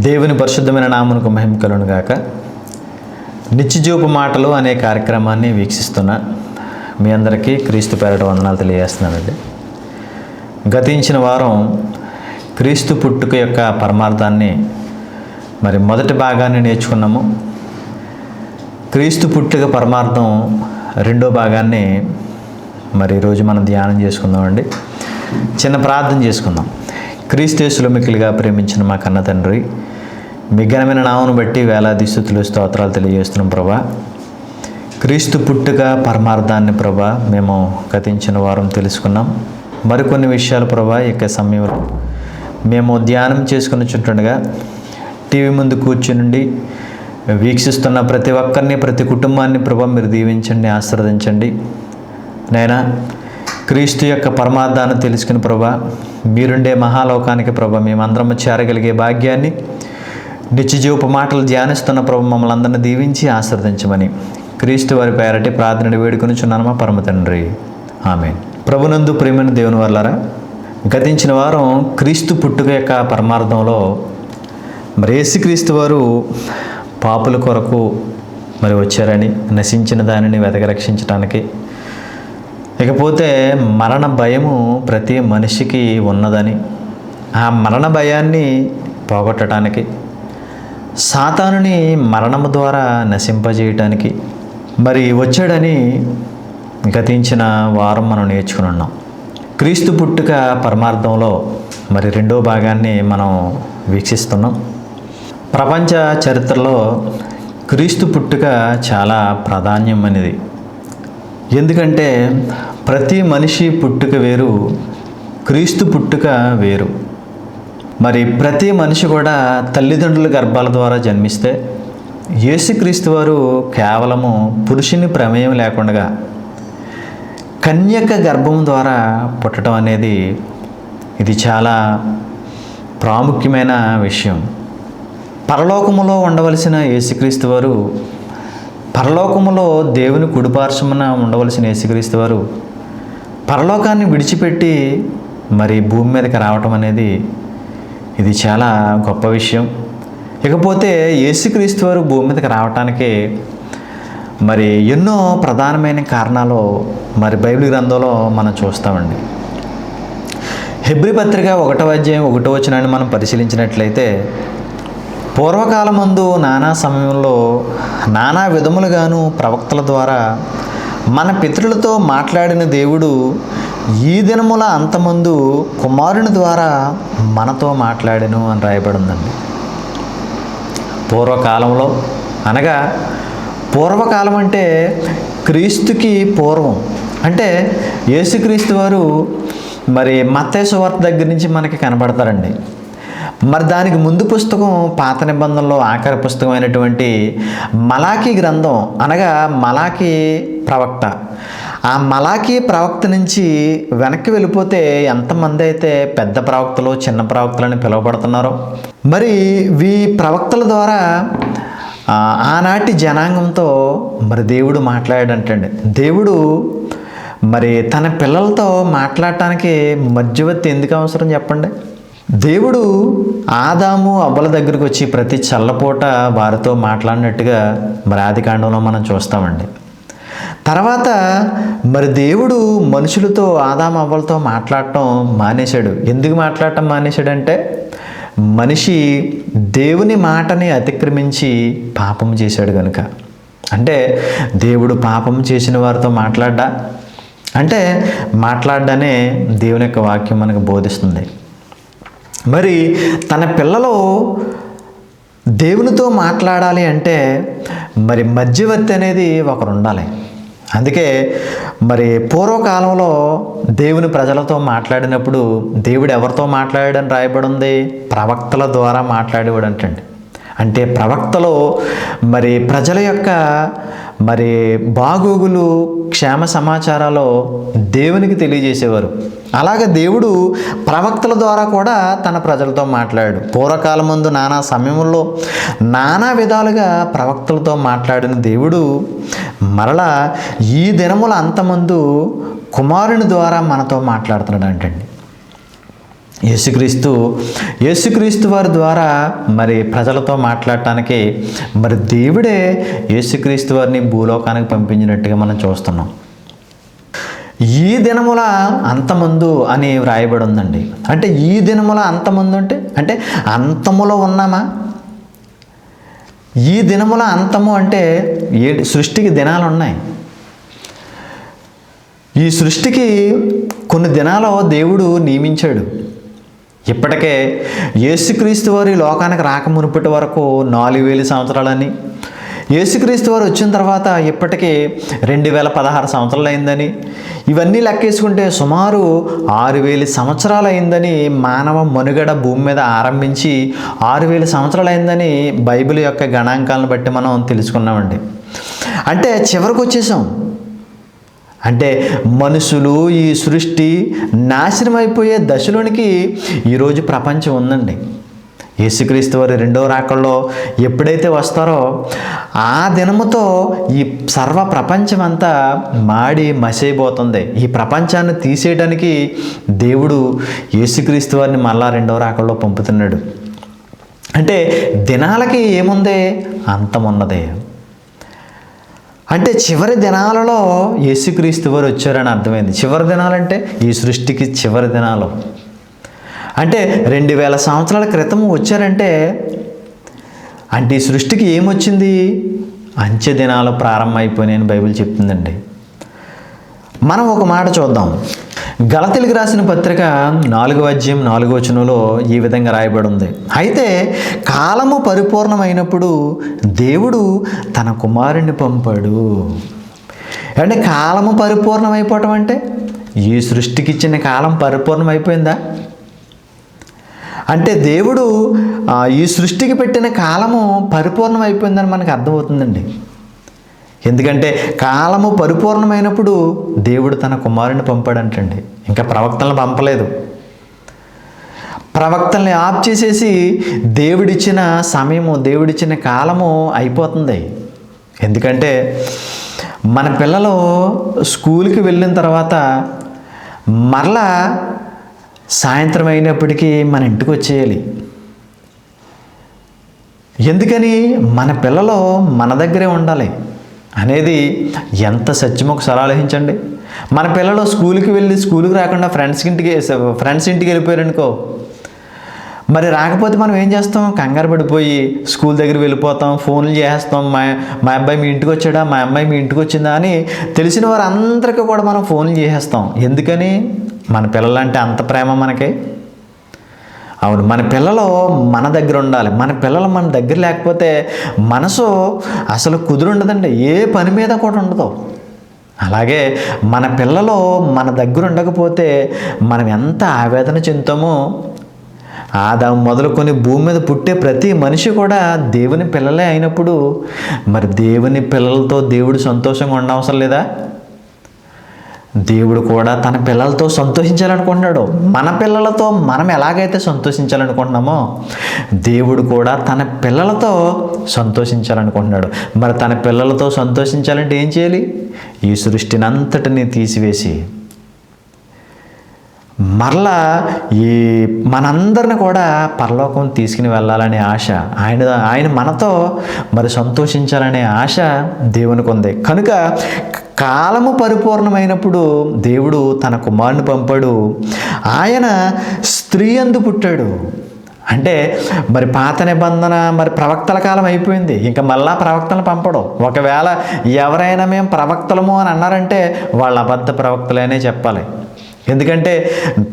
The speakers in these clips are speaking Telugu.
దేవుని పరిశుద్ధమైన నామమునకు మహిమ కలుగును గాక. నిత్యజీవపు మాటలు అనే కార్యక్రమాన్ని వీక్షిస్తున్న మీ అందరికీ క్రీస్తు పేరట వందనాలు తెలియజేస్తున్నానండి. గతించిన వారం క్రీస్తు పుట్టుక యొక్క పరమార్థాన్ని మొదటి భాగాన్ని నేర్చుకున్నాము. క్రీస్తు పుట్టుక పరమార్థం రెండో భాగాన్ని ఈరోజు మనం ధ్యానం చేసుకుందామండి. చిన్న ప్రార్థన చేసుకుందాం. క్రీస్తు యేసులో మిక్కిలిగా ప్రేమించిన మా కన్న తండ్రి, మీ ఘనమైన నామమును బట్టి వేలాది స్తుతులు స్తోత్రాలు తెలియజేస్తున్నాం ప్రభా. క్రీస్తు పుట్టుక పరమార్థాన్ని ప్రభా మేము గతించిన వారం తెలుసుకున్నాం. మరికొన్ని విషయాలు ప్రభా ఇక సమయంలో మేము ధ్యానం చేసుకుని చుట్టూగా టీవీ ముందు కూర్చుని వీక్షిస్తున్న ప్రతి ఒక్కరిని, ప్రతి కుటుంబాన్ని ప్రభా మీరు దీవించండి, ఆశీర్వదించండి. నైనా క్రీస్తు యొక్క పరమార్థాన్ని తెలుసుకుని ప్రభా మీరుండే మహాలోకానికి ప్రభా మేమందరం చేరగలిగే భాగ్యాన్ని, నిత్యజీవపు మాటలు ధ్యానిస్తున్న ప్రభు మమ్మల్ని అందరినీ దీవించి ఆశీర్వదించమని క్రీస్తు వారి పేరటి ప్రార్థనని వేడుకొనిచున్నాను మా పరమ తండ్రి, ఆమేన్. ప్రభునందు ప్రియమైన దేవుని వల్లరా, గతించిన వారం క్రీస్తు పుట్టుక యొక్క పరమార్థంలో యేసుక్రీస్తు వారు పాపుల కొరకు వచ్చారని, నశించిన దానిని వెతక రక్షించడానికి, ఇకపోతే మరణ భయము ప్రతి మనిషికి ఉన్నదని, ఆ మరణ భయాన్ని పోగొట్టడానికి, సాతానుని మరణము ద్వారా నశింపజేయటానికి వచ్చాడని గతించిన వారం మనం నేర్చుకుని ఉన్నాం. క్రీస్తు పుట్టుక పరమార్థంలో రెండో భాగాన్ని మనం వీక్షిస్తున్నాం. ప్రపంచ చరిత్రలో క్రీస్తు పుట్టుక చాలా ప్రాధాన్యమైనది. ఎందుకంటే ప్రతి మనిషి పుట్టుక వేరు, క్రీస్తు పుట్టుక వేరు. ప్రతి మనిషి కూడా తల్లిదండ్రుల గర్భాల ద్వారా జన్మిస్తే, యేసుక్రీస్తు వారు కేవలము పురుషుని ప్రమేయం లేకుండా కన్యక గర్భం ద్వారా పుట్టడం అనేది ఇది చాలా ప్రాముఖ్యమైన విషయం. పరలోకములో ఉండవలసిన యేసుక్రీస్తు వారు, పరలోకములో దేవుని కుడిపార్శ్వమున ఉండవలసిన యేసుక్రీస్తు వారు పరలోకాన్ని విడిచిపెట్టి భూమి మీదకి రావటం అనేది ఇది చాలా గొప్ప విషయం. ఇకపోతే యేసుక్రీస్తు వారు భూమి మీదకి రావటానికి ఎన్నో ప్రధానమైన కారణాలు బైబిల్ గ్రంథంలో మనం చూస్తామండి. హెబ్రీ పత్రిక 1వ అధ్యాయం 1వ వచనాన్ని మనం పరిశీలించినట్లయితే, పూర్వకాలమందు నానా సమయంలో నానా విధములుగాను ప్రవక్తల ద్వారా మన పితరులతో మాట్లాడిన దేవుడు ఈ దినముల అంతమందు కుమారుని ద్వారా మనతో మాట్లాడెను అని రాయబడిందండి. పూర్వకాలంలో అనగా పూర్వకాలం అంటే క్రీస్తుకి పూర్వం, అంటే యేసుక్రీస్తు వారు మత్తయి సువార్త దగ్గర నుంచి మనకి కనబడతారండి. దానికి ముందు పుస్తకం పాత నిబంధనలో ఆఖరి పుస్తకం అయినటువంటి మలాకీ గ్రంథం, అనగా మలాకీ ప్రవక్త. ఆ మలాకీ ప్రవక్త నుంచి వెనక్కి వెళ్ళిపోతే ఎంతమంది అయితే పెద్ద ప్రవక్తలు, చిన్న ప్రవక్తలని పిలువబడుతున్నారో, ఈ ప్రవక్తల ద్వారా ఆనాటి జనాంగంతో దేవుడు మాట్లాడాడంటండి. దేవుడు తన పిల్లలతో మాట్లాడటానికి మధ్యవర్తి ఎందుకు అవసరం చెప్పండి? దేవుడు ఆదాము అవ్వల దగ్గరికి వచ్చి ప్రతి చల్లపూట వారితో మాట్లాడినట్టుగా ఆదికాండంలో మనం చూస్తామండి. తర్వాత దేవుడు మనుషులతో ఆదాము అవ్వలతో మాట్లాడటం మానేశాడు. ఎందుకు మాట్లాడటం మానేశాడంటే, మనిషి దేవుని మాటని అతిక్రమించి పాపం చేశాడు కనుక. అంటే దేవుడు పాపం చేసిన వారితో మాట్లాడ్డా అంటే మాట్లాడ్డానే దేవుని యొక్క వాక్యం మనకు బోధిస్తుంది. తన పిల్లలు దేవునితో మాట్లాడాలి అంటే మధ్యవర్తి అనేది ఒకరు ఉండాలి. అందుకే పూర్వకాలంలో దేవుని ప్రజలతో మాట్లాడినప్పుడు దేవుడు ఎవరితో మాట్లాడాడని రాయబడి ఉంది? ప్రవక్తల ద్వారా మాట్లాడేవాడు అంటండి. అంటే ప్రవక్తలు ప్రజల యొక్క బాగోగులు, క్షేమ సమాచారాలు దేవునికి తెలియజేసేవారు. అలాగే దేవుడు ప్రవక్తల ద్వారా కూడా తన ప్రజలతో మాట్లాడాడు. పూర్వకాలమందు నానా సమయంలో నానా విధాలుగా ప్రవక్తలతో మాట్లాడిన దేవుడు మరలా ఈ దినముల అంతమందు కుమారుని ద్వారా మనతో మాట్లాడుతున్నాడు అంటండి. యేసుక్రీస్తు వారి ద్వారా మరి ప్రజలతో మాట్లాడటానికి మరి దేవుడే యేసుక్రీస్తు వారిని భూలోకానికి పంపించినట్టుగా మనం చూస్తున్నాం. ఈ దినముల అంతమందు అని వ్రాయబడి ఉందండి. అంటే ఈ దినముల అంతమందు అంటే అంతములో ఉన్నామా? ఈ దినముల అంతము అంటే సృష్టికి దినాలు ఉన్నాయి. ఈ సృష్టికి కొన్ని దినాలు దేవుడు నియమించాడు. ఇప్పటికే యేసుక్రీస్తు వారి లోకానికి రాకమునుపటి వరకు 4000 సంవత్సరాలని, యేసుక్రీస్తు వారు వచ్చిన తర్వాత ఇప్పటికీ 2016 సంవత్సరాలు అయిందని, ఇవన్నీ లెక్కేసుకుంటే సుమారు 6000 సంవత్సరాలు అయిందని, మానవ మనుగడ భూమి మీద ఆరంభించి 6000 సంవత్సరాలు అయిందని బైబిల్ యొక్క గణాంకాలను బట్టి మనం తెలుసుకున్నామండి. అంటే చివరికి వచ్చేసాం. అంటే మనుషులు ఈ సృష్టి నాశనం అయిపోయే దశలోనికి ఈరోజు ప్రపంచం ఉందండి. యేసుక్రీస్తు వారి రెండవ రాకల్లో ఎప్పుడైతే వస్తారో ఆ దినముతో ఈ సర్వ ప్రపంచం అంతా మాడి మసైపోతుంది. ఈ ప్రపంచాన్ని తీసేయడానికి దేవుడు యేసుక్రీస్తు వారిని మళ్ళా రెండవ రాకల్లో పంపుతున్నాడు. అంటే దినాలకి ఏముంది? అంతమున్నదే. అంటే చివరి దినాలలో యేసుక్రీస్తు వారు వచ్చారని అర్థమైంది. చివరి దినాలంటే ఈ సృష్టికి చివరి దినాలు అంటే 2000 సంవత్సరాల క్రితం వచ్చారంటే అంటే ఈ సృష్టికి ఏమొచ్చింది? అంచె దినాలు ప్రారంభమైపోయినాయని బైబిల్ చెప్తుందండి. మనం ఒక మాట చూద్దాం. గలతీయులకు రాసిన పత్రిక 4వ అధ్యాయం 4వ వచనంలో ఈ విధంగా రాయబడి ఉంది. అయితే కాలము పరిపూర్ణమైనప్పుడు దేవుడు తన కుమారుణ్ణి పంపాడు. అంటే కాలము పరిపూర్ణమైపోవటం అంటే ఈ సృష్టికి ఇచ్చిన కాలం పరిపూర్ణమైపోయిందా? అంటే దేవుడు ఈ సృష్టికి పెట్టిన కాలము పరిపూర్ణమైపోయిందని మనకు అర్థమవుతుందండి. ఎందుకంటే కాలము పరిపూర్ణమైనప్పుడు దేవుడు తన కుమారుని పంపాడంటండి. ఇంకా ప్రవక్తలను పంపలేదు. ప్రవక్తల్ని ఆఫ్ చేసేసి దేవుడిచ్చిన సమయము, దేవుడిచ్చిన కాలము అయిపోతుంది. ఎందుకంటే మన పిల్లలు స్కూల్కి వెళ్ళిన తర్వాత మరలా సాయంత్రం అయినప్పటికీ మన ఇంటికి వచ్చేయాలి. ఎందుకని? మన పిల్లలు మన దగ్గరే ఉండాలి అనేది ఎంత సత్యమో ఒకసారి ఆలోచించండి. మన పిల్లలు స్కూల్కి వెళ్ళి స్కూల్కి రాకుండా ఫ్రెండ్స్ ఇంటికి వెళ్ళిపోయారనుకో, మరి రాకపోతే మనం ఏం చేస్తాం? కంగారు పడిపోయి స్కూల్ దగ్గర వెళ్ళిపోతాం, ఫోన్లు చేస్తాం. మా అబ్బాయి మీ ఇంటికి వచ్చాడా, మా అమ్మాయి మీ ఇంటికి వచ్చిందా అని తెలిసిన వారు అందరికీ కూడా మనం ఫోన్లు చేసేస్తాం. ఎందుకని? మన పిల్లలంటే అంత ప్రేమ మనకి. అవును, మన పిల్లలు మన దగ్గర ఉండాలి. మన పిల్లలు మన దగ్గర లేకపోతే మనసు అసలు కుదురుండదండి, ఏ పని మీద కూడా ఉండదు. అలాగే మన పిల్లలు మన దగ్గర ఉండకపోతే మనం ఎంత ఆవేదన చెందుతామో. ఆదాము మొదలుకొని భూమి మీద పుట్టే ప్రతి మనిషి కూడా దేవుని పిల్లలే అయినప్పుడు మరి దేవుని పిల్లలతో దేవుడు సంతోషంగా ఉండవసరం లేదా? దేవుడు కూడా తన పిల్లలతో సంతోషించాలనుకుంటున్నాడు. మన పిల్లలతో మనం ఎలాగైతే సంతోషించాలనుకుంటున్నామో దేవుడు కూడా తన పిల్లలతో సంతోషించాలనుకుంటున్నాడు. మరి తన పిల్లలతో సంతోషించాలంటే ఏం చేయాలి? ఈ సృష్టిని అంతటిని తీసివేసి మరలా ఈ మనందరిని కూడా పరలోకం తీసుకుని వెళ్ళాలనే ఆశ, ఆయన మనతో మరి సంతోషించాలనే ఆశ దేవునికి ఉంది. కనుక కాలము పరిపూర్ణమైనప్పుడు దేవుడు తన కుమారుని పంపాడు. ఆయన స్త్రీ యందు పుట్టాడు. అంటే మరి పాత నిబంధన మరి ప్రవక్తల కాలం అయిపోయింది. ఇంకా మళ్ళా ప్రవక్తలను పంపడం. ఒకవేళ ఎవరైనా మేము ప్రవక్తలము అని అన్నారంటే వాళ్ళ అబద్ధ ప్రవక్తలనే చెప్పాలి. ఎందుకంటే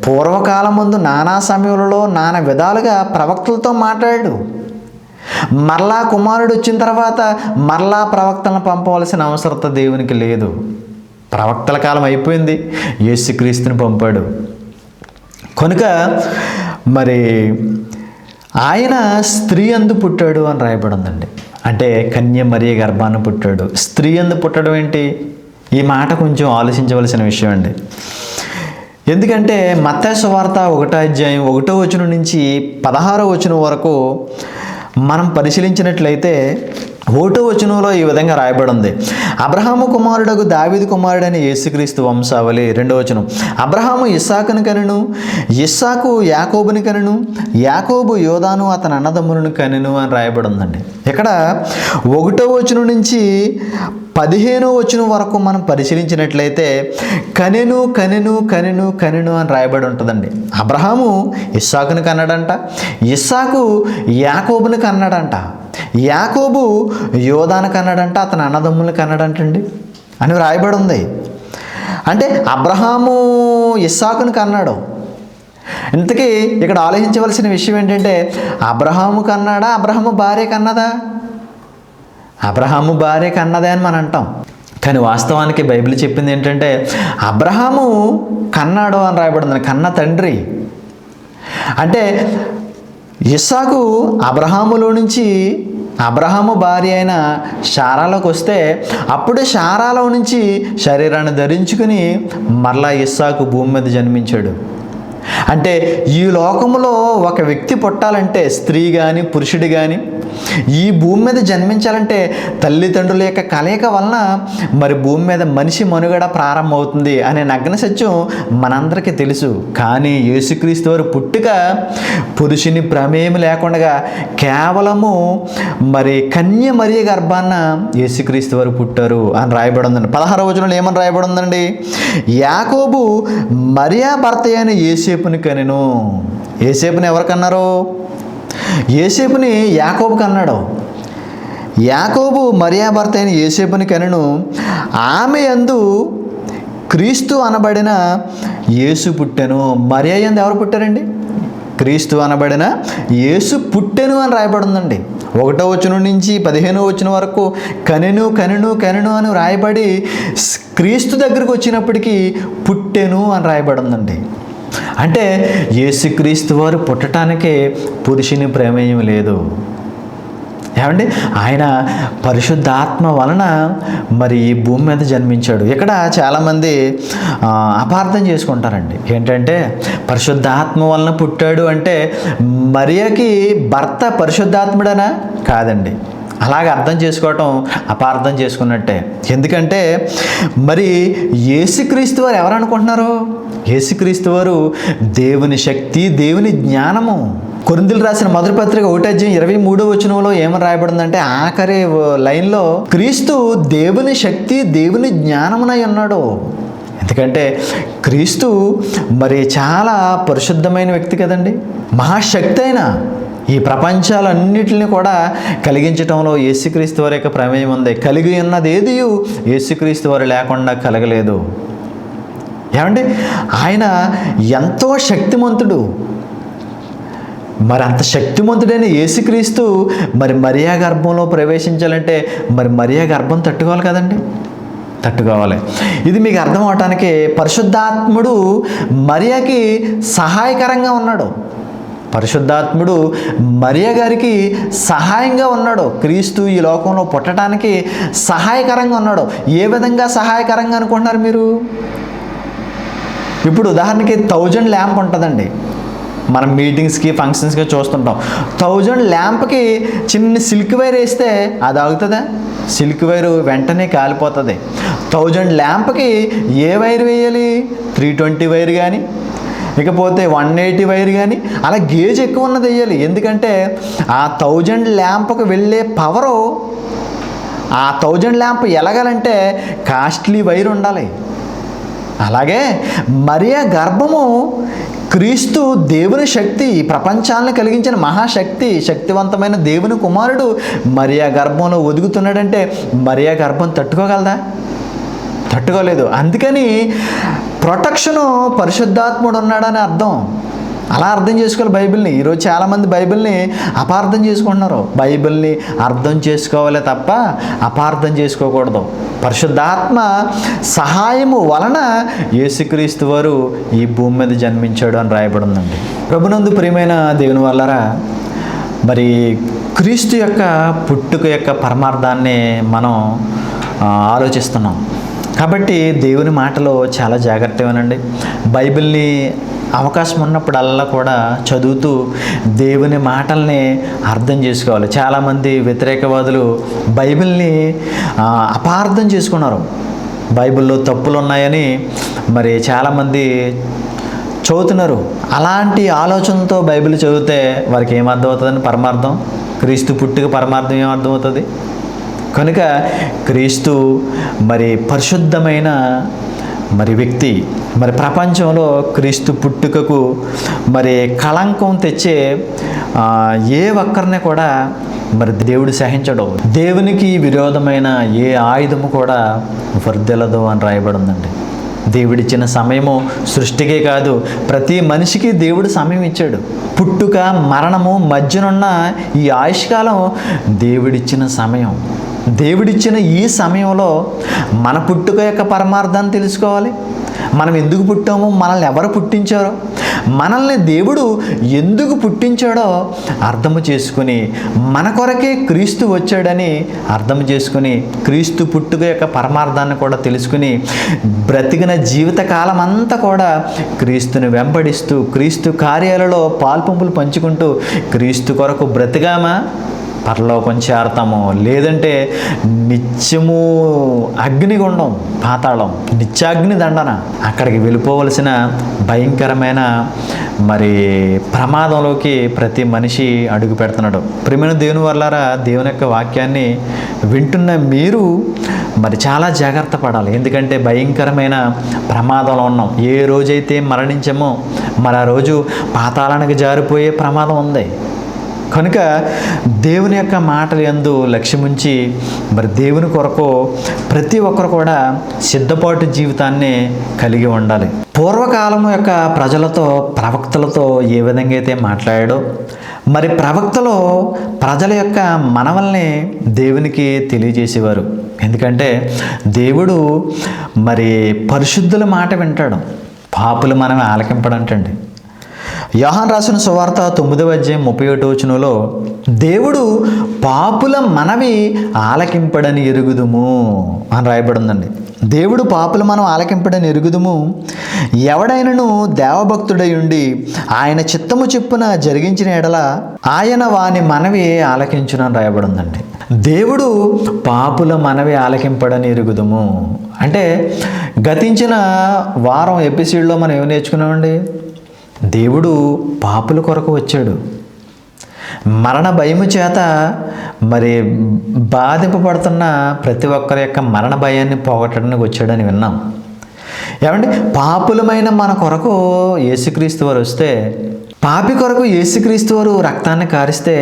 పూర్వకాలం ముందు నానా సమయంలో నానా విధాలుగా ప్రవక్తలతో మాట్లాడాడు. మరలా కుమారుడు వచ్చిన తర్వాత మరలా ప్రవక్తలను పంపవలసిన అవసరత దేవునికి లేదు. ప్రవక్తల కాలం అయిపోయింది, యేసుక్రీస్తుని పంపాడు. కనుక మరి ఆయన స్త్రీ యందు పుట్టాడు అని రాయబడి ఉందండి. అంటే కన్య మరియ గర్భాన్ని పుట్టాడు. స్త్రీ యందు పుట్టడం ఏంటి? ఈ మాట కొంచెం ఆలోచించవలసిన విషయం అండి. ఎందుకంటే మత్తయి సువార్త 1వ అధ్యాయం 1వ వచనం నుంచి 16వ వచనం వరకు మనం పరిశీలించినట్లయితే ఒకటో వచనంలో ఈ విధంగా రాయబడి ఉంది. అబ్రహాము కుమారుడగు దావీదు కుమారుడైన యేసుక్రీస్తు వంశావళి. రెండో వచనం, అబ్రహాము ఇస్సాకును కనెను, ఇస్సాకు యాకోబుని కనెను, యాకోబు యోదాను అతని అన్నదమ్ములను కనెను అని రాయబడి ఉందండి. ఇక్కడ ఒకటో వచనం నుంచి 15వ వచనం వరకు మనం పరిశీలించినట్లయితే కనెను కనెను కనెను కనెను అని రాయబడి ఉంటుందండి. అబ్రహాము ఇస్సాకుని కన్నాడంట, ఇస్సాకు యాకోబుని కన్నాడంట, యాకోబు యోదాను కన్నాడంట, అతని అన్నదమ్ములను కన్నాడంటండి అని రాయబడి ఉంది. అంటే అబ్రహాము ఇస్సాకుని కన్నాడు. ఇంతకీ ఇక్కడ ఆలోచించవలసిన విషయం ఏంటంటే, అబ్రహాము కన్నాడా, అబ్రహాము భార్య కన్నదా? అబ్రహాము భార్య కన్నదే అని మనం అంటాం. కానీ వాస్తవానికి బైబిల్ చెప్పింది ఏంటంటే అబ్రహాము కన్నాడు అని రాయబడింది, కన్న తండ్రి. అంటే ఇస్సాకు అబ్రహాములో నుంచి అబ్రహాము భార్య అయిన శారాలోకి వస్తే అప్పుడే శారాలో నుంచి శరీరాన్ని ధరించుకుని మరలా ఇస్సాకు భూమి మీద జన్మించాడు. అంటే ఈ లోకంలో ఒక వ్యక్తి పుట్టాలంటే, స్త్రీ కానీ పురుషుడు కానీ ఈ భూమి మీద జన్మించాలంటే తల్లిదండ్రుల యొక్క కలయిక వలన మరి భూమి మీద మనిషి మనుగడ ప్రారంభమవుతుంది అనే నగ్న సత్యం మనందరికీ తెలుసు. కానీ యేసుక్రీస్తు వారు పుట్టుక పురుషుని ప్రమేయం లేకుండా కేవలము మరి కన్య మరియ గర్భాన యేసుక్రీస్తు వారు పుట్టారు అని రాయబడి ఉందండి. 16వ వచనంలో ఏమని రాయబడి ఉందండి, యాకోబు మరియా భర్త అయిన యేసేపుని కనెను. యేసేపుని ఎవరు కన్నారు? యేసేపుని యాకోబు కన్నాడు. యాకోబు మరియా భర్త అయిన యేసేపుని కనెను, ఆమె యందు క్రీస్తు అనబడిన యేసు పుట్టెను. మరియా యందు ఎవరు పుట్టారండి? క్రీస్తు అనబడిన యేసు పుట్టెను అని రాయబడి ఉందండి. 1వ వచనం నుంచి 15వ వచనం వరకు కనెను కనెను కనెను అని రాయబడి క్రీస్తు దగ్గరకు వచ్చినప్పటికీ పుట్టెను అని రాయబడి ఉందండి. అంటే యేసుక్రీస్తు వారు పుట్టడానికి పురుషుని ప్రమేయం లేదు. ఏమండి, ఆయన పరిశుద్ధాత్మ వలన మరి ఈ భూమి మీద జన్మించాడు. ఇక్కడ చాలామంది అపార్థం చేసుకుంటారండి. ఏంటంటే పరిశుద్ధాత్మ వలన పుట్టాడు అంటే మరియకి భర్త పరిశుద్ధాత్ముడనా? కాదండి. అలాగ అర్థం చేసుకోవటం అపార్థం చేసుకున్నట్టే. ఎందుకంటే మరి యేసుక్రీస్తు వారు ఎవరు అనుకుంటున్నారు? యేసుక్రీస్తు వారు దేవుని శక్తి, దేవుని జ్ఞానము. కొరింథీయులకు రాసిన మొదటి పత్రిక 1:23 వచనంలో ఏమని రాయబడిందంటే ఆఖరి లైన్లో క్రీస్తు దేవుని శక్తి, దేవుని జ్ఞానమునై ఉన్నాడు. ఎందుకంటే క్రీస్తు మరి చాలా పరిశుద్ధమైన వ్యక్తి కదండి, మహాశక్తి అయిన ఈ ప్రపంచాలన్నిటిని కూడా కలిగించటంలో యేసుక్రీస్తు వారి యొక్క ప్రమేయం ఉంది. కలిగి ఉన్నది ఏదియు యేసుక్రీస్తు వారు లేకుండా కలగలేదు. ఏమండి, ఆయన ఎంతో శక్తిమంతుడు. మరి అంత శక్తిమంతుడైన యేసుక్రీస్తు మరి మరియా గర్భంలో ప్రవేశించాలంటే మరి మరియా గర్భం తట్టుకోవాలి కదండి, తట్టుకోవాలి. ఇది మీకు అర్థం అవటానికి పరిశుద్ధాత్ముడు మరియాకి సహాయకరంగా ఉన్నాడు. పరిశుద్ధాత్ముడు మరియ గారికి సహాయంగా ఉన్నాడు. క్రీస్తు ఈ లోకంలో పుట్టడానికి సహాయకరంగా ఉన్నాడు. ఏ విధంగా సహాయకరంగా అనుకుంటున్నారు మీరు? ఇప్పుడు ఉదాహరణకి 1000 ల్యాంప్ ఉంటుందండి. మనం మీటింగ్స్కి ఫంక్షన్స్కి చూస్తుంటాం. 1000 ల్యాంప్కి చిన్న సిల్క్ వైర్ వేస్తే అది ఆగుతుందా? సిల్క్ వైరు వెంటనే కాలిపోతుంది. 1000 ల్యాంప్కి ఏ వైర్ వేయాలి? 320 వైర్ కానీ ఇకపోతే 180 వైర్ కానీ అలా గేజ్ ఎక్కువ ఉన్నది వేయాలి. ఎందుకంటే ఆ 1000 ల్యాంప్కి వెళ్ళే పవరు, ఆ 1000 ల్యాంప్ ఎలగాలంటే కాస్ట్లీ వైర్ ఉండాలి. అలాగే మరియా గర్భము క్రీస్తు దేవుని శక్తి, ప్రపంచాలను కలిగించిన మహాశక్తి, శక్తివంతమైన దేవుని కుమారుడు మరియా గర్భంలో ఒదుగుతున్నాడంటే మరియా గర్భం తట్టుకోగలదా? తట్టుకోలేదు. అందుకని ప్రొటెక్షను పరిశుద్ధాత్ముడు ఉన్నాడని అర్థం. అలా అర్థం చేసుకోవాలి బైబిల్ని. ఈరోజు చాలామంది బైబిల్ని అపార్థం చేసుకుంటున్నారు. బైబిల్ని అర్థం చేసుకోవాలి తప్ప అపార్థం చేసుకోకూడదు. పరిశుద్ధాత్మ సహాయము వలన యేసుక్రీస్తు వారు ఈ భూమి మీద జన్మించాడు అని రాయబడి ఉందండి. ప్రభునందు ప్రియమైన దేవుని వల్లరా, మరి క్రీస్తు యొక్క పుట్టుక యొక్క పరమార్థాన్ని మనం ఆలోచిస్తున్నాం. కాబట్టి దేవుని మాటలో చాలా జాగ్రత్తగానండి. బైబిల్ని అవకాశం ఉన్నప్పుడల్లా కూడా చదువుతూ దేవుని మాటల్ని అర్థం చేసుకోవాలి. చాలామంది వ్యతిరేకవాదులు బైబిల్ని అపార్థం చేసుకున్నారు. బైబిల్లో తప్పులు ఉన్నాయని మరి చాలామంది చదువుతున్నారు. అలాంటి ఆలోచనతో బైబిల్ చదివితే వారికి ఏమర్థమవుతుందని పరమార్థం, క్రీస్తు పుట్టుక పరమార్థం ఏమర్థమవుతుంది? కనుక క్రీస్తు మరి పరిశుద్ధమైన మరి వ్యక్తి. మరి ప్రపంచంలో క్రీస్తు పుట్టుకకు మరి కళంకం తెచ్చే ఏ ఒక్కరిని కూడా మరి దేవుడు సహించడు. దేవునికి విరోధమైన ఏ ఆయుధము కూడా వర్ధిల్లదు అని రాయబడి ఉందండి. దేవుడిచ్చిన సమయము సృష్టికే కాదు, ప్రతి మనిషికి దేవుడు సమయం ఇచ్చాడు. పుట్టుక మరణము మధ్యనున్న ఈ ఆయుష్కాలం దేవుడిచ్చిన సమయం. దేవుడిచ్చిన ఈ సమయంలో మన పుట్టుక యొక్క పరమార్థాన్ని తెలుసుకోవాలి. మనం ఎందుకు పుట్టామో, మనల్ని ఎవరు పుట్టించారో, మనల్ని దేవుడు ఎందుకు పుట్టించాడో అర్థము చేసుకుని, మన కొరకే క్రీస్తు వచ్చాడని అర్థం చేసుకుని, క్రీస్తు పుట్టుక యొక్క పరమార్థాన్ని కూడా తెలుసుకుని, బ్రతికిన జీవితకాలం అంతా కూడా క్రీస్తుని వెంబడిస్తూ, క్రీస్తు కార్యాలలో పాల్పంపులు పంచుకుంటూ క్రీస్తు కొరకు బ్రతిగామా పరలోకం చేరతాము. లేదంటే నిత్యము అగ్నిగుండం, పాతాళం, నిత్యాగ్ని దండన, అక్కడికి వెళ్ళిపోవలసిన భయంకరమైన మరి ప్రమాదంలోకి ప్రతి మనిషి అడుగు పెడుతున్నాడు. ప్రియమైన దేవుని వల్లారా, దేవుని యొక్క వాక్యాన్ని వింటున్న మీరు మరి చాలా జాగ్రత్త పడాలి. ఎందుకంటే భయంకరమైన ప్రమాదంలో ఉన్నాం. ఏ రోజైతే మరణించామో మరి ఆ రోజు పాతాళానికి జారిపోయే ప్రమాదం ఉంది. కనుక దేవుని యొక్క మాటలు యందు లక్ష్యముంచి మరి దేవుని కొరకు ప్రతి ఒక్కరు కూడా సిద్ధపాటు జీవితాన్ని కలిగి ఉండాలి. పూర్వకాలము యొక్క ప్రజలతో, ప్రవక్తలతో ఏ విధంగా అయితే మాట్లాడాడో, మరి ప్రవక్తలు ప్రజల యొక్క మనవల్ని దేవునికి తెలియజేసేవారు. ఎందుకంటే దేవుడు మరి పరిశుద్ధుల మాట వింటాడు, పాపులు మనమే ఆలకింపడంటండి. యోహాను రాసిన సువార్త 9వ అధ్యాయం 31వ వచనంలో దేవుడు పాపుల మనవి ఆలకింపడని ఎరుగుదుము అని రాయబడి ఉందండి. దేవుడు పాపుల మనం ఆలకింపడని ఎరుగుదుము, ఎవడైనను దేవభక్తుడై ఉండి ఆయన చిత్తము చెప్పున జరిగించిన ఎడల ఆయన వాని మనవి ఆలకించునని రాయబడి ఉందండి. దేవుడు పాపుల మనవి ఆలకింపడని ఎరుగుదుము అంటే గతించిన వారం ఎపిసోడ్లో మనం ఏమి నేర్చుకున్నామండి? దేవుడు పాపుల కొరకు వచ్చాడు. మరణ భయము చేత మరి బాధింపబడుతున్న ప్రతి ఒక్కరి యొక్క మరణ భయాన్ని పోగొట్టడానికి వచ్చాడని విన్నాం. ఏమండి, పాపులమైన మన కొరకు యేసుక్రీస్తు వారు వస్తే, పాపి కొరకు యేసుక్రీస్తు వారు రక్తాన్ని కారిస్తే,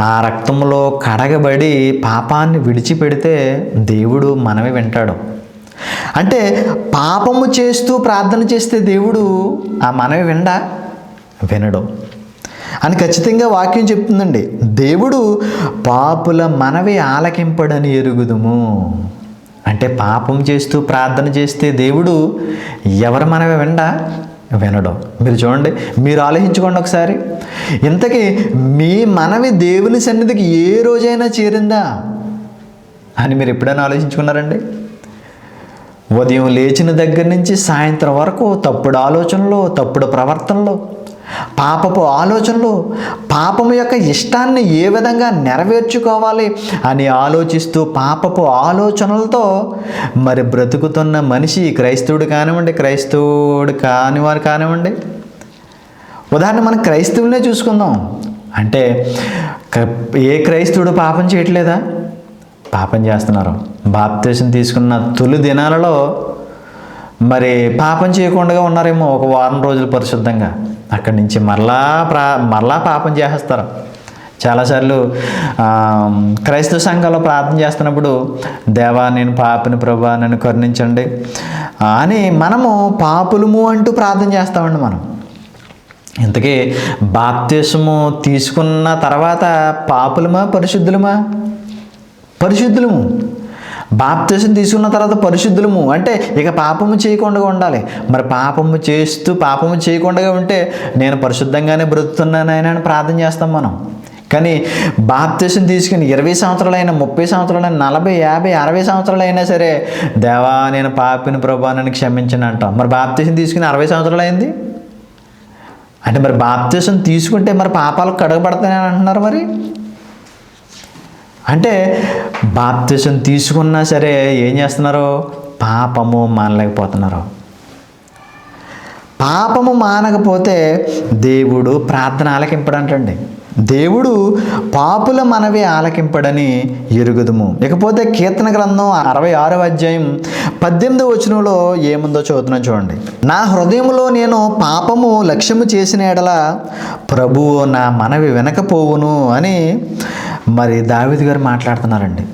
ఆ రక్తంలో కడగబడి పాపాన్ని విడిచిపెడితే దేవుడు మనమే వింటాడు. అంటే పాపము చేస్తూ ప్రార్థన చేస్తే దేవుడు ఆ మనవి వినడు అని ఖచ్చితంగా వాక్యం చెప్తుందండి. దేవుడు పాపుల మనవి ఆలకింపడని ఎరుగుదుము అంటే పాపం చేస్తూ ప్రార్థన చేస్తే దేవుడు ఎవరి మనవి వినడు. మీరు చూడండి, మీరు ఆలోచించుకోండి ఒకసారి. ఇంతకీ మీ మనవి దేవుని సన్నిధికి ఏ రోజైనా చేరిందా అని మీరు ఎప్పుడైనా ఆలోచించుకున్నారండి? ఉదయం లేచిన దగ్గర నుంచి సాయంత్రం వరకు తప్పుడు ఆలోచనలు, తప్పుడు ప్రవర్తనలు, పాపపు ఆలోచనలు, పాపము యొక్క ఇష్టాన్ని ఏ విధంగా నెరవేర్చుకోవాలి అని ఆలోచిస్తూ పాపపు ఆలోచనలతో మరి బ్రతుకుతున్న మనిషి, క్రైస్తవుడు కానివ్వండి, క్రైస్తవుడు కానివారు కానివ్వండి. ఉదాహరణ మనం క్రైస్తవులనే చూసుకుందాం. అంటే ఏ క్రైస్తవుడు పాపం చేయట్లేదా? పాపం చేస్తున్నారు. బాప్తిసం తీసుకున్న తొలి దినాలలో మరి పాపం చేయకుండా ఉన్నారేమో ఒక వారం రోజులు పరిశుద్ధంగా. అక్కడి నుంచి మరలా పాపం చేసేస్తారు. చాలాసార్లు క్రైస్తవ సంఘంలో ప్రార్థన చేస్తున్నప్పుడు, దేవా నేను పాపిని ప్రభా నన్ను కరుణించండి అని మనము పాపులము అంటూ ప్రార్థన చేస్తామండి మనం. ఇంతకీ బాప్తిసము తీసుకున్న తర్వాత పాపులమా పరిశుద్ధులమా? పరిశుద్ధులము. బాప్తిసం తీసుకున్న తర్వాత పరిశుద్ధులము అంటే ఇక పాపము చేయకుండా ఉండాలి. మరి పాపము చేస్తూ పాపము చేయకుండా ఉంటే నేను పరిశుద్ధంగానే బ్రతుకుతున్నాను అని ప్రార్థన చేస్తాం మనం. కానీ బాప్తిసం తీసుకుని 20 సంవత్సరాలైనా, 30 సంవత్సరాలైనా, 40, 50, 60 సంవత్సరాలు అయినా సరే, దేవా నేను పాపిని ప్రభా నన్ను క్షమించను అంటాం. మరి బాప్తిసం తీసుకుని 60 సంవత్సరాలు అయింది, అంటే మరి బాప్తిసం తీసుకుంటే మరి పాపాలు కడగబడతాయని అంటున్నారు. మరి అంటే బాప్తిసం తీసుకున్నా సరే ఏం చేస్తున్నారు? పాపము మానలేకపోతున్నారు. పాపము మానకపోతే దేవుడు ప్రార్థన ఆలకింపడంటండి. దేవుడు పాపుల మనవి ఆలకింపడని ఎరుగుదుము. ఇకపోతే కీర్తన గ్రంథం 66వ అధ్యాయం 18వ వచనంలో ఏముందో చదువుతున్నాను చూడండి. నా హృదయంలో నేను పాపము లక్ష్యము చేసిన ఎడల ప్రభువు నా మనవి వినకపోవును అని మరి దావీదు గారు మాట్లాడుతున్నారండి.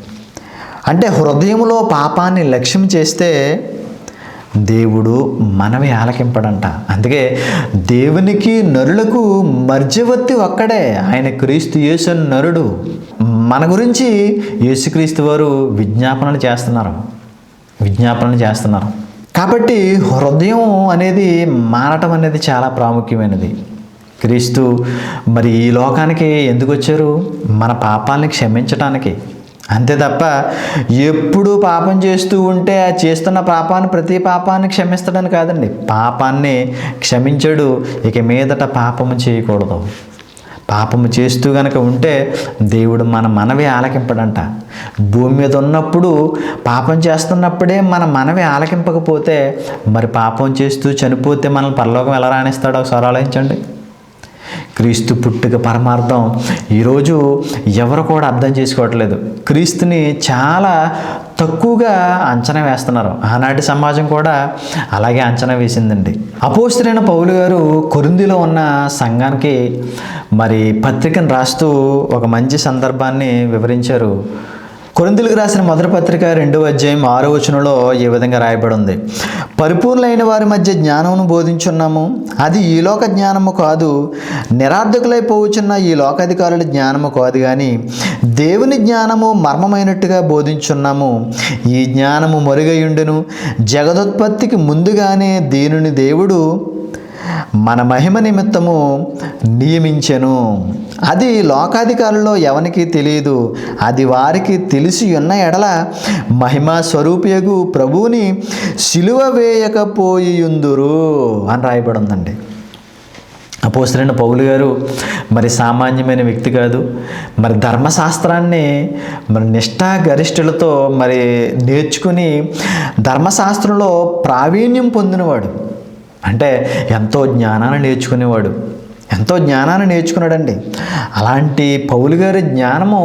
అంటే హృదయంలో పాపాన్ని లక్ష్యం చేస్తే దేవుడు మనవి ఆలకింపడంట. అందుకే దేవునికి నరులకు మధ్యవర్తి ఒక్కడే, ఆయన క్రీస్తు యేసు నరుడు. మన గురించి యేసుక్రీస్తు వారు విజ్ఞాపనలు చేస్తున్నారు. కాబట్టి హృదయం అనేది మారటం అనేది చాలా ప్రాముఖ్యమైనది. క్రీస్తు మరి ఈ లోకానికి ఎందుకు వచ్చారు? మన పాపాలని క్షమించటానికి. అంతే తప్ప ఎప్పుడు పాపం చేస్తూ ఉంటే ఆ చేస్తున్న ప్రతి పాపాన్ని క్షమిస్తాడని కాదండి. పాపాన్ని క్షమించడు. ఇక మీదట పాపము చేయకూడదు. పాపము చేస్తూ గనక ఉంటే దేవుడు మన మనవి ఆలకింపడంట. భూమి మీద ఉన్నప్పుడు పాపం చేస్తున్నప్పుడే మన మనవి ఆలకింపకపోతే మరి పాపం చేస్తూ చనిపోతే మనల్ని పరలోకం ఎలా రాణిస్తాడో ఒకసారి ఆలోచించండి. క్రీస్తు పుట్టుక పరమార్థం ఈరోజు ఎవరు కూడా అర్థం చేసుకోవట్లేదు. క్రీస్తుని చాలా తక్కువగా అంచనా వేస్తున్నారు. ఆనాటి సమాజం కూడా అలాగే అంచనా వేసిందండి. అపోస్తలుడైన పౌలు గారు కొరింథీలో ఉన్న సంఘానికి మరి పత్రికను రాస్తూ ఒక మంచి సందర్భాన్ని వివరించారు. కొరింథీయులకు రాసిన మొదటి పత్రిక 2వ అధ్యాయం 6వ వచనంలో ఈ విధంగా రాయబడి ఉంది. పరిపూర్ణులైన వారి మధ్య జ్ఞానమును బోధించున్నాము, అది ఈ లోక జ్ఞానము కాదు, నిరార్థకులైపోవచ్చున్న ఈ లోకాధికారుల జ్ఞానము కాదు, కానీ దేవుని జ్ఞానము మర్మమైనట్టుగా బోధించున్నాము. ఈ జ్ఞానము మరుగయుండును, జగదోత్పత్తికి ముందుగానే దీనిని దేవుడు మన మహిమ నిమిత్తము నియమించెను. అది లోకాధికారుల్లో ఎవరికి తెలియదు, అది వారికి తెలిసి ఉన్న ఎడల మహిమా స్వరూపియగు ప్రభువుని సిలువ వేయకపోయియుందురు అని రాయబడి ఉందండి. అపోస్తలుడైన పౌలు గారు మరి సామాన్యమైన వ్యక్తి కాదు. మరి ధర్మశాస్త్రాన్ని మరి నిష్ఠాగరిష్ఠులతో మరి నేర్చుకుని ధర్మశాస్త్రంలో ప్రావీణ్యం పొందినవాడు. అంటే ఎంతో జ్ఞానాన్ని నేర్చుకున్నాడండి. అలాంటి పౌలు గారి జ్ఞానము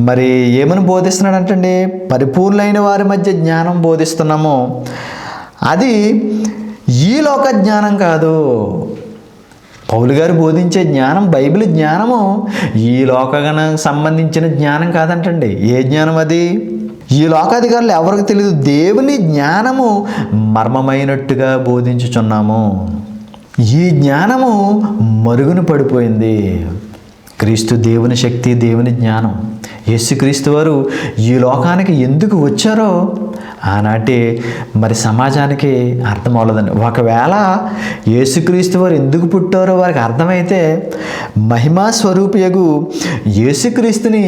మరి ఏమని బోధిస్తున్నాడంటండి? పరిపూర్ణులైన వారి మధ్య జ్ఞానం బోధిస్తున్నాము, అది ఈ లోక జ్ఞానం కాదు. పౌలు గారు బోధించే జ్ఞానం, బైబిల్ జ్ఞానము ఈ లోకానికి సంబంధించిన జ్ఞానం కాదంటండి. ఏ జ్ఞానం అది? ఈ లోకాధికారులు ఎవరికి తెలియదు, దేవుని జ్ఞానము మర్మమైనట్టుగా బోధించుచున్నాము. ఈ జ్ఞానము మరుగున పడిపోయింది. క్రీస్తు దేవుని శక్తి, దేవుని జ్ఞానం. యేసుక్రీస్తు వారు ఈ లోకానికి ఎందుకు వచ్చారో ఆనాటి మరి సమాజానికి అర్థం అవ్వలేదండి. ఒకవేళ యేసుక్రీస్తు వారు ఎందుకు పుట్టారో వారికి అర్థమైతే మహిమా స్వరూపియగు యేసుక్రీస్తుని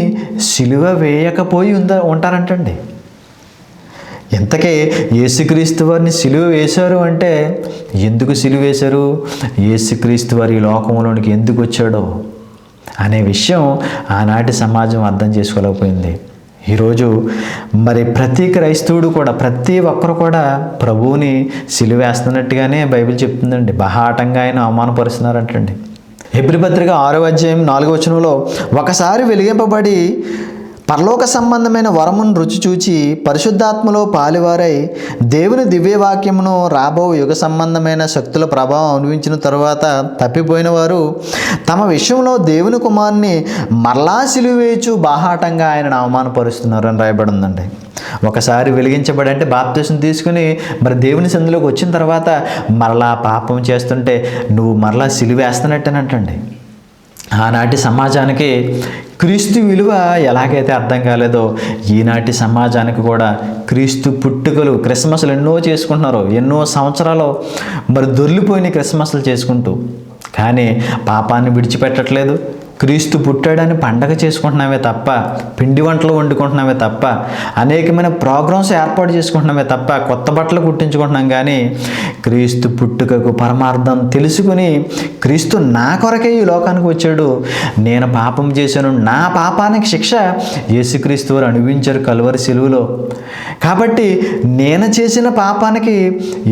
సిలువ వేయకపోయి ఉంటారంటండి. ఇంతకీ యేసుక్రీస్తు వారిని సిలువ వేశారు అంటే ఎందుకు సిలువ వేశారు? యేసుక్రీస్తు వారి ఈ లోకంలోనికి ఎందుకు వచ్చాడో అనే విషయం ఆనాటి సమాజం అర్థం చేసుకోలేకపోయింది. ఈరోజు మరి ప్రతి క్రైస్తవుడు కూడా, ప్రతి ఒక్కరు కూడా ప్రభువుని సిలువేస్తున్నట్టుగానే బైబిల్ చెప్తుందండి. బహాటంగా ఆయన అవమానపరుస్తున్నారంటండి. హెబ్రీ పత్రిక 6వ అధ్యాయం 4వ వచనంలో, ఒకసారి వెలిగింపబడి పరలోక సంబంధమైన వరమును రుచి చూచి పరిశుద్ధాత్మలో పాలివారై దేవుని దివ్యవాక్యమును రాబో యుగ సంబంధమైన శక్తుల ప్రభావం అనుభవించిన తరువాత తప్పిపోయిన వారు తమ విషయంలో దేవుని కుమారుని మరలా సిలువేచు బాహాటంగా ఆయనను అవమానపరుస్తున్నారు అని రాయబడి ఉందండి. ఒకసారి వెలిగించబడి అంటే బాప్తిసం తీసుకుని మరి దేవుని సందులోకి వచ్చిన తర్వాత మరలా పాపం చేస్తుంటే నువ్వు మరలా సిలువేస్తున్నట్టేనంటండి. ఆనాటి సమాజానికి క్రీస్తు విలువ ఎలాగైతే అర్థం కాలేదో ఈనాటి సమాజానికి కూడా క్రీస్తు పుట్టుకలు, క్రిస్మస్లు ఎన్నో చేసుకుంటున్నారు. ఎన్నో సంవత్సరాలు మరి దొర్లిపోయిన క్రిస్మస్లు చేసుకుంటూ, కానీ పాపాన్ని విడిచిపెట్టట్లేదు, క్రీస్తు పుట్టాడని పండగ చేసుకుంటున్నామే తప్ప, పిండి వంటలు వండుకుంటున్నామే తప్ప, అనేకమైన ప్రోగ్రామ్స్ ఏర్పాటు చేసుకుంటున్నామే తప్ప, కొత్త బట్టలు కుట్టించుకుంటున్నాం. కానీ క్రీస్తు పుట్టుకకు పరమార్థం తెలుసుకుని, క్రీస్తు నా కొరకే ఈ లోకానికి వచ్చాడు, నేను పాపం చేశాను, నా పాపానికి శిక్ష యేసుక్రీస్తు వారు అనుభవించారు కలువరి సిలువలో, కాబట్టి నేను చేసిన పాపానికి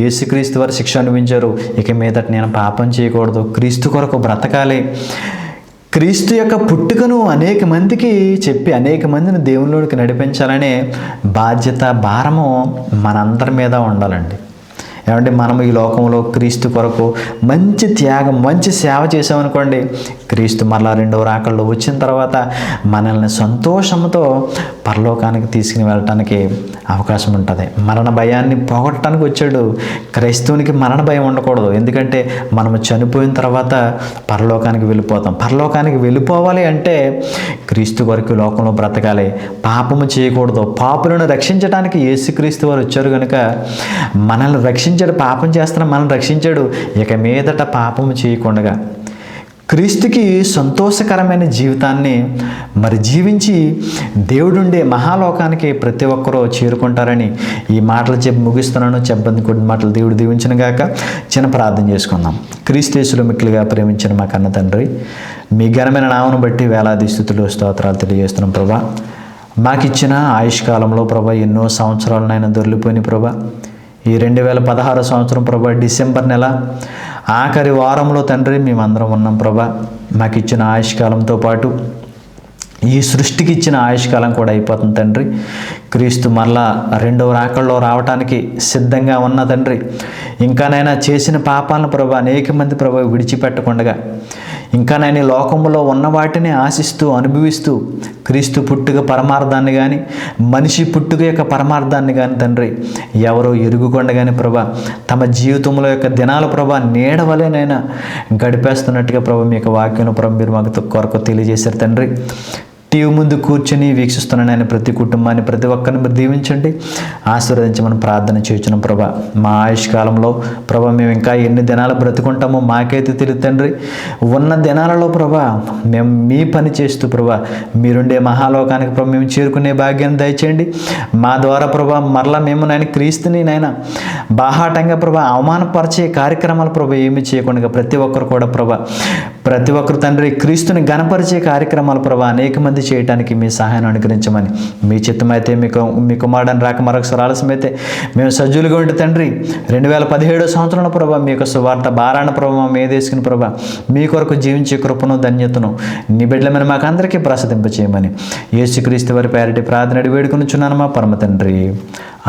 యేసుక్రీస్తు వారు శిక్ష అనుభవించారు, ఇక మీదట నేను పాపం చేయకూడదు, క్రీస్తు కొరకు బ్రతకాలి. క్రీస్తు యొక్క పుట్టుకను అనేక మందికి చెప్పి అనేక మందిని దేవునిలోకి నడిపించాలనే బాధ్యత, భారము మనందరి మీద ఉండాలండి. ఏమంటే మనము ఈ లోకంలో క్రీస్తు కొరకు మంచి త్యాగం, మంచి సేవ చేసామనుకోండి, క్రీస్తు మరలా రెండవ రాకల్లో వచ్చిన తర్వాత మనల్ని సంతోషంతో పరలోకానికి తీసుకుని వెళ్ళటానికి అవకాశం ఉంటుంది. మరణ భయాన్ని పోగొట్టడానికి వచ్చాడు. క్రైస్తవునికి మరణ భయం ఉండకూడదు, ఎందుకంటే మనము చనిపోయిన తర్వాత పరలోకానికి వెళ్ళిపోతాం. పరలోకానికి వెళ్ళిపోవాలి అంటే క్రీస్తు కొరకు లోకంలో బ్రతకాలి, పాపము చేయకూడదు. పాపులను రక్షించడానికి యేసుక్రీస్తు వారు వచ్చారు కనుక మనల్ని రక్షించాడు. పాపం చేస్తున్న మనల్ని రక్షించాడు. ఇక మీదట పాపము చేయకుండా క్రీస్తుకి సంతోషకరమైన జీవితాన్ని మరి జీవించి దేవుడుండే మహాలోకానికి ప్రతి ఒక్కరూ చేరుకుంటారని ఈ మాటలు చెప్పి ముగిస్తున్నాను. చెప్పని కొన్ని మాటలు దేవుడు దీవించిన గాక. చిన్న ప్రార్థన చేసుకుందాం. క్రీస్తు యేసులో మిక్కిలిగా ప్రేమించిన మా కన్న తండ్రి, మీ ఘనమైన నామను బట్టి వేలాది స్తుతులు స్తోత్రాలు తెలియజేస్తున్నాం ప్రభా. మాకిచ్చిన ఆయుష్కాలంలో ప్రభా ఎన్నో సంవత్సరాలనైనా దొరికిపోయినాయి ప్రభా. ఈ 2016 సంవత్సరం ప్రభా డిసెంబర్ నెల ఆఖరి వారంలో తండ్రి మేమందరం ఉన్నాం ప్రభా. మాకు ఇచ్చిన ఆయుష్కాలంతో పాటు ఈ సృష్టికి ఇచ్చిన ఆయుష్కాలం కూడా అయిపోతుంది తండ్రి. క్రీస్తు మరలా రెండవ రాకల్లో రావటానికి సిద్ధంగా ఉన్న తండ్రి, ఇంకానైనా చేసిన పాపాలను ప్రభా అనేక మంది ప్రభా విడిచిపెట్టకుండా ఇంకా నేను లోకంలో ఉన్న వాటిని ఆశిస్తూ అనుభవిస్తూ క్రీస్తు పుట్టుక పరమార్థాన్ని కానీ మనిషి పుట్టుక యొక్క పరమార్థాన్ని కానీ తండ్రి ఎవరో ఎరుగుకుండా కానీ ప్రభా తమ జీవితంలో యొక్క దినాలు ప్రభా నీడవలేనైనా గడిపేస్తున్నట్టుగా ప్రభా మీ యొక్క వాక్యం ప్రభా మీరు మాకు కొరకు తెలియజేశారు తండ్రి. టీవీ ముందు కూర్చొని వీక్షిస్తున్నాను ఆయన ప్రతి కుటుంబాన్ని ప్రతి ఒక్కరిని మీరు దీవించండి, ఆశీర్వదించమని ప్రార్థన చేయించున్నాం ప్రభా. మా ఆయుష్కాలంలో ప్రభా మేము ఇంకా ఎన్ని దినాలు బ్రతుకుంటామో మాకైతే తెలియదు తండ్రి. ఉన్న దినాలలో ప్రభా మేము మీ పని చేస్తూ ప్రభా మీరుండే మహాలోకానికి ప్రభా మేము చేరుకునే భాగ్యాన్ని దయచేయండి. మా ద్వారా ప్రభా మరలా మేము నాయన క్రీస్తుని నాయన బాహాటంగా ప్రభా అవమానపరిచే కార్యక్రమాలు ప్రభా ఏమి చేయకుండా ప్రతి ఒక్కరు కూడా ప్రభా ప్రతి ఒక్కరు తండ్రి క్రీస్తుని గణపరిచే కార్యక్రమాలు ప్రభా అనేక మంది చేయడానికి మీ సహాయాన్ని అనుగ్రహించమని, మీ చిత్తమైతే మీ కుమారుడని రాక మరొకసారి ఆలస్యమైతే మేము సజ్జులుగా ఉంటే తండ్రి 2017 సంవత్సరంలో ప్రభా మీ యొక్క సువార్త భారాన్ని ప్రభావ మీదేసుకుని ప్రభా మీ కొరకు జీవించే కృపను ధన్యతను నీ బిడ్డలమైన మాకు అందరికీ ప్రసాదింపచేయమని యేసుక్రీస్తు వారి పేరిటి ప్రార్థన వేడుకొనుచున్నాను మా పరమ తండ్రి.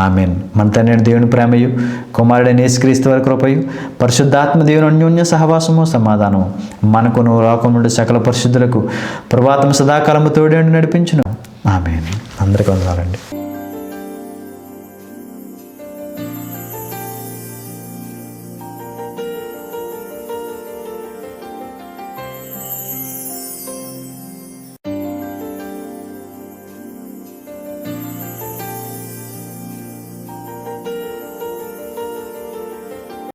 ఆమెన్. మన తండ్రి దేవుని ప్రేమయు కుమారుడైన యేసుక్రీస్తు వారి కృపయు పరిశుద్ధాత్మ దేవుని అన్యోన్య సహవాసము సమాధానము మనకును లోకం నుండి సకల పరిశుద్ధులకు ప్రభాతం సదాకాలము తోడేండి నడిపించును. ఆమెన్. అందరికీ వందనాలండి.